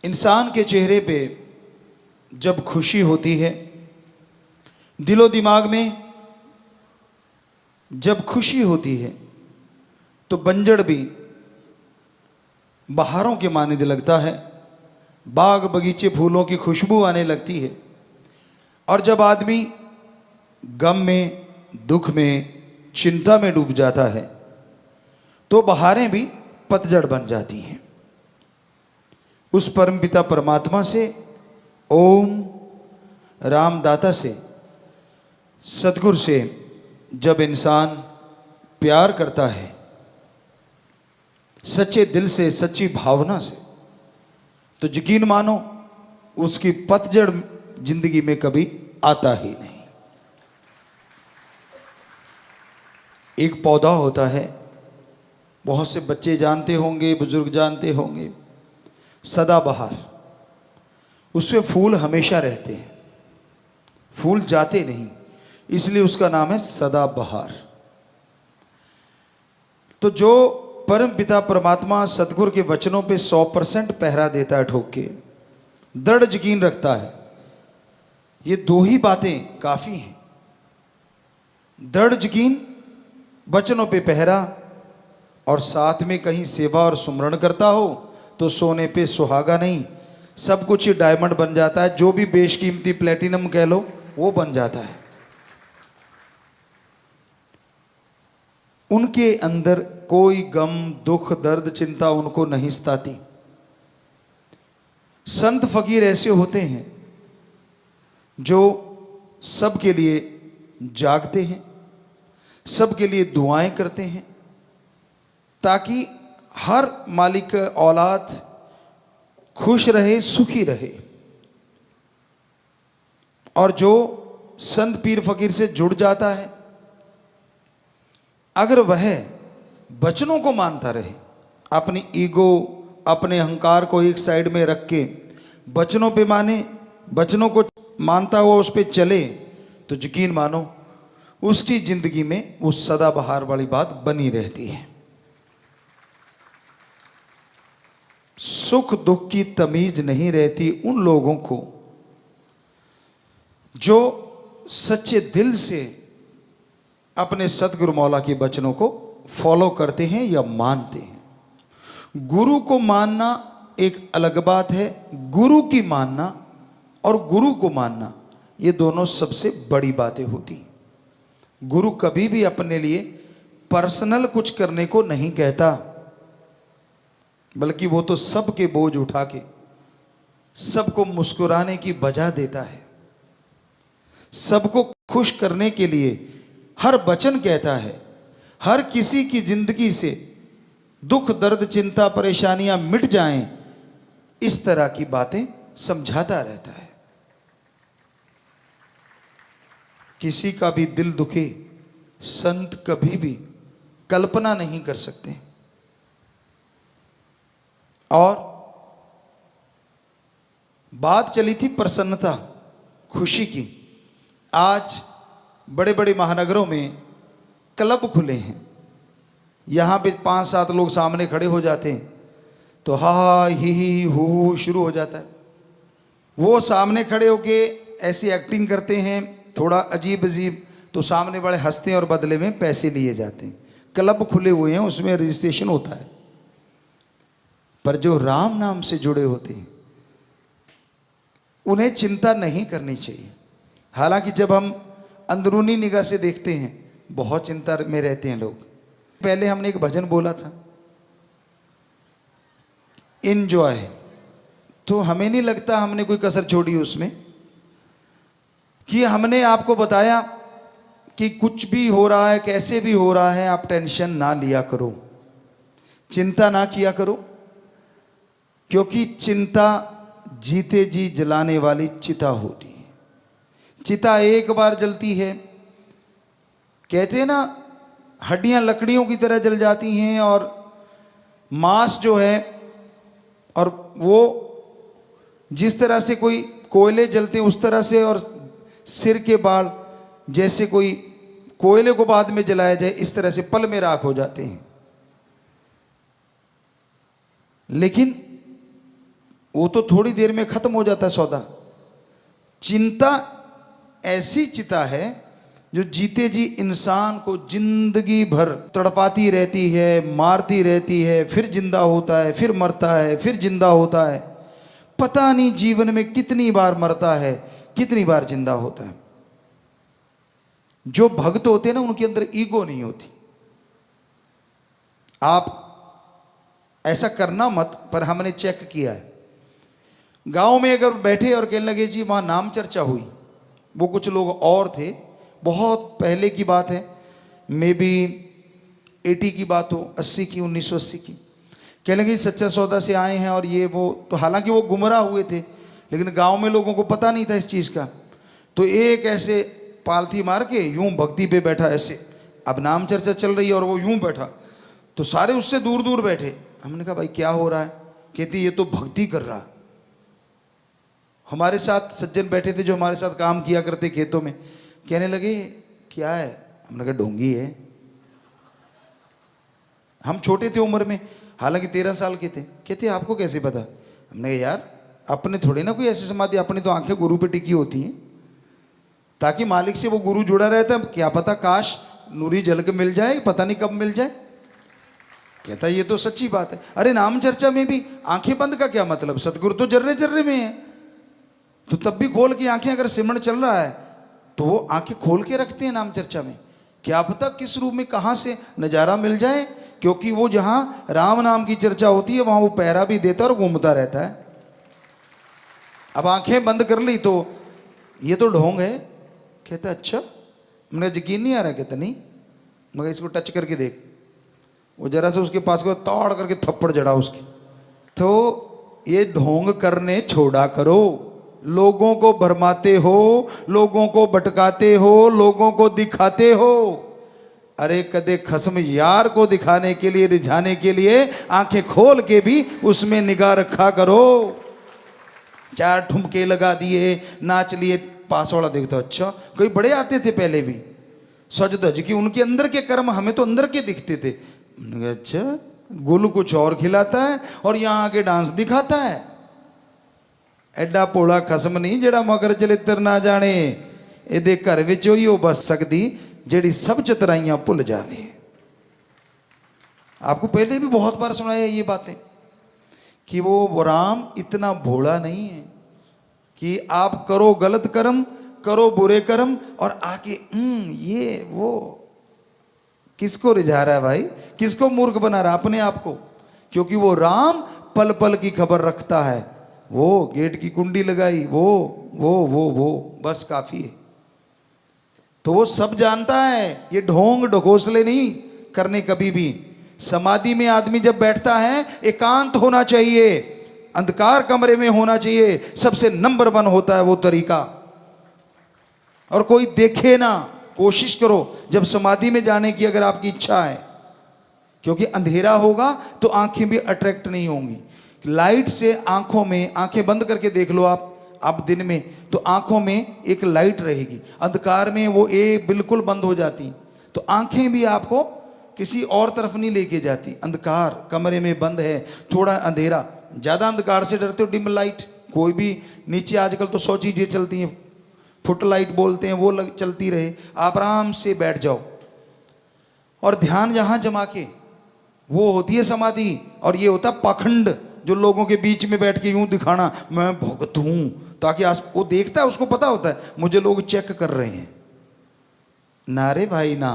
इंसान के चेहरे पे जब खुशी होती है, दिलो दिमाग में जब खुशी होती है, तो बंजड़ भी बहारों के माने लगता है, बाग बगीचे फूलों की खुशबू आने लगती है। और जब आदमी गम में, दुख में, चिंता में डूब जाता है, तो बहारें भी पतझड़ बन जाती हैं। उस परमपिता परमात्मा से, ओम रामदाता से, सतगुरु से जब इंसान प्यार करता है, सच्चे दिल से, सच्ची भावना से, तो यकीन मानो उसकी पतझड़ जिंदगी में कभी आता ही नहीं। एक पौधा होता है, बहुत से बच्चे जानते होंगे, बुजुर्ग जानते होंगे, सदाबहार। उसमें फूल हमेशा रहते हैं, फूल जाते नहीं, इसलिए उसका नाम है सदाबहार। तो जो परम पिता परमात्मा सतगुरु के वचनों पे 100% पहरा देता है, ठोक के दृढ़ यकीन रखता है, ये दो ही बातें काफी हैं। दृढ़ यकीन, वचनों पे पहरा, और साथ में कहीं सेवा और सुमरण करता हो तो सोने पे सुहागा नहीं, सब कुछ ही डायमंड बन जाता है। जो भी बेशकीमती प्लेटिनम कह लो, वो बन जाता है। उनके अंदर कोई गम, दुख, दर्द, चिंता उनको नहीं सताती। संत फकीर ऐसे होते हैं जो सबके लिए जागते हैं, सबके लिए दुआएं करते हैं, ताकि हर मालिक औलाद खुश रहे, सुखी रहे। और जो संत पीर फकीर से जुड़ जाता है, अगर वह वचनों को मानता रहे, अपनी ईगो, अपने अहंकार को एक साइड में रख के वचनों पे माने, वचनों को मानता हुआ उस पे चले, तो यकीन मानो उसकी जिंदगी में वो सदाबहार वाली बात बनी रहती है। सुख दुख की तमीज नहीं रहती उन लोगों को जो सच्चे दिल से अपने सतगुरु मौला के वचनों को फॉलो करते हैं या मानते हैं। गुरु को मानना एक अलग बात है, गुरु की मानना और गुरु को मानना, ये दोनों सबसे बड़ी बातें होती हैं। गुरु कभी भी अपने लिए पर्सनल कुछ करने को नहीं कहता, बल्कि वो तो सबके बोझ उठा के सबको मुस्कुराने की वजह देता है, सबको खुश करने के लिए हर वचन कहता है, हर किसी की जिंदगी से दुख, दर्द, चिंता, परेशानियां मिट जाएं, इस तरह की बातें समझाता रहता है। किसी का भी दिल दुखे, संत कभी भी कल्पना नहीं कर सकते। और बात चली थी प्रसन्नता, खुशी की। आज बड़े बड़े महानगरों में क्लब खुले हैं, यहाँ पे 5-7 लोग सामने खड़े हो जाते हैं तो हा ही हू शुरू हो जाता है। वो सामने खड़े होके ऐसी एक्टिंग करते हैं, थोड़ा अजीब अजीब, तो सामने बड़े हंसते हैं और बदले में पैसे लिए जाते हैं। क्लब खुले हुए हैं, उसमें रजिस्ट्रेशन होता है। पर जो राम नाम से जुड़े होते हैं उन्हें चिंता नहीं करनी चाहिए। हालांकि जब हम अंदरूनी निगाह से देखते हैं, बहुत चिंता में रहते हैं लोग। पहले हमने एक भजन बोला था, एंजॉय, तो हमें नहीं लगता हमने कोई कसर छोड़ी उसमें, कि हमने आपको बताया कि कुछ भी हो रहा है, कैसे भी हो रहा है, आप टेंशन ना लिया करो, चिंता ना किया करो, क्योंकि चिंता जीते जी जलाने वाली चिता होती है। चिता एक बार जलती है, कहते हैं ना, हड्डियां लकड़ियों की तरह जल जाती हैं, और मांस जो है, और वो जिस तरह से कोई कोयले जलते हैं उस तरह से, और सिर के बाल जैसे कोई कोयले को बाद में जलाया जाए इस तरह से पल में राख हो जाते हैं। लेकिन वो तो थोड़ी देर में खत्म हो जाता है सौदा। चिंता ऐसी चिता है जो जीते जी इंसान को जिंदगी भर तड़पाती रहती है, मारती रहती है, फिर जिंदा होता है, फिर मरता है, फिर जिंदा होता है। पता नहीं जीवन में कितनी बार मरता है, कितनी बार जिंदा होता है। जो भक्त होते हैं ना, उनके अंदर ईगो नहीं होती। आप ऐसा करना मत, पर हमने चेक किया है। गांव में अगर बैठे और कहने लगे जी वहां नाम चर्चा हुई, वो कुछ लोग और थे, बहुत पहले की बात है, मे बी 80 की बात हो, 80 की, 1980 की। कहने लगे सच्चा सौदा से आए हैं और ये वो। तो हालांकि वो गुमराह हुए थे, लेकिन गांव में लोगों को पता नहीं था इस चीज़ का। तो एक ऐसे पालथी मार के यूं भक्ति पे बैठा ऐसे, अब नाम चर्चा चल रही है और वो यूं बैठा, तो सारे उससे दूर दूर बैठे। हमने कहा भाई क्या हो रहा है? कहती ये तो भक्ति कर रहा। हमारे साथ सज्जन बैठे थे जो हमारे साथ काम किया करते खेतों में, कहने लगे क्या है? हमने कहा ढोंगी है। हम छोटे थे उम्र में, हालांकि 13 साल के थे। कहते आपको कैसे पता? हमने कहा यार अपने थोड़ी ना कोई ऐसी समाधि, अपनी तो आंखें गुरु पे टिकी होती हैं, ताकि मालिक से वो गुरु जुड़ा रहता है। क्या पता काश नूरी जल के मिल जाए, पता नहीं कब मिल जाए। कहता ये तो सच्ची बात है। अरे नाम चर्चा में भी आंखें बंद का क्या मतलब? सतगुरु तो जर्रे जर्रे में है, तो तब भी खोल की आंखें, अगर सिमरन चल रहा है तो वो आंखें खोल के रखते हैं नाम चर्चा में। क्या पता किस रूप में कहां से नजारा मिल जाए, क्योंकि वो जहां राम नाम की चर्चा होती है वहां वो पहरा भी देता है और घूमता रहता है। अब आंखें बंद कर ली तो ये तो ढोंग है। कहता अच्छा, मुझे यकीन नहीं आ रहा। कहता नहीं, मगर इसको टच करके देख। वो जरा से उसके पास को तोड़ करके थप्पड़ जड़ा उसकी। तो ये ढोंग करने छोड़ा करो। लोगों को भरमाते हो, लोगों को भटकाते हो, लोगों को दिखाते हो। अरे कदे खस्म यार को दिखाने के लिए, रिझाने के लिए आंखें खोल के भी उसमें निगाह रखा करो। 4 ठुमके लगा दिए, नाच लिए, पास वाला देखता अच्छा कोई बड़े आते थे पहले भी, सज धज की, उनके अंदर के कर्म हमें तो अंदर के दिखते थे। अच्छा गुल कुछ और खिलाता है और यहां आके डांस दिखाता है। एडा भोला खसम नहीं जेड़ा मगर चलित्र ना जाने, एदे घर विच ही हो बस सकती जेड़ी सब चतराइयां भुल जावे। आपको पहले भी बहुत बार सुनाया ये बातें कि वो राम इतना भोला नहीं है कि आप करो गलत कर्म, करो बुरे कर्म और आके ये वो। किसको रिझा रहा है भाई? किसको मूर्ख बना रहा है? अपने आप को। क्योंकि वो राम पल पल की खबर रखता है। वो गेट की कुंडी लगाई, वो बस काफी है। तो वो सब जानता है। ये ढोंग ढकोसले नहीं करने कभी भी। समाधि में आदमी जब बैठता है एकांत होना चाहिए, अंधकार कमरे में होना चाहिए। सबसे नंबर 1 होता है वो तरीका। और कोई देखे ना। कोशिश करो जब समाधि में जाने की, अगर आपकी इच्छा है, क्योंकि अंधेरा होगा तो आंखें भी अट्रैक्ट नहीं होंगी। लाइट से आंखों में, आंखें बंद करके देख लो आप दिन में, तो आंखों में एक लाइट रहेगी। अंधकार में वो बिल्कुल बंद हो जाती, तो आंखें भी आपको किसी और तरफ नहीं लेके जाती। अंधकार कमरे में बंद है, थोड़ा अंधेरा, ज़्यादा अंधकार से डरते हो, डिम लाइट कोई भी नीचे आजकल तो 100 चीज़ें चलती हैं, फुट लाइट बोलते हैं, वो चलती रहे। आप आराम से बैठ जाओ और ध्यान जहाँ जमा के, वो होती है समाधि। और ये होता है पाखंड, जो लोगों के बीच में बैठ के यूं दिखाना मैं भक्त हूं, ताकि वो देखता है, उसको पता होता है मुझे लोग चेक कर रहे हैं। ना रे भाई ना।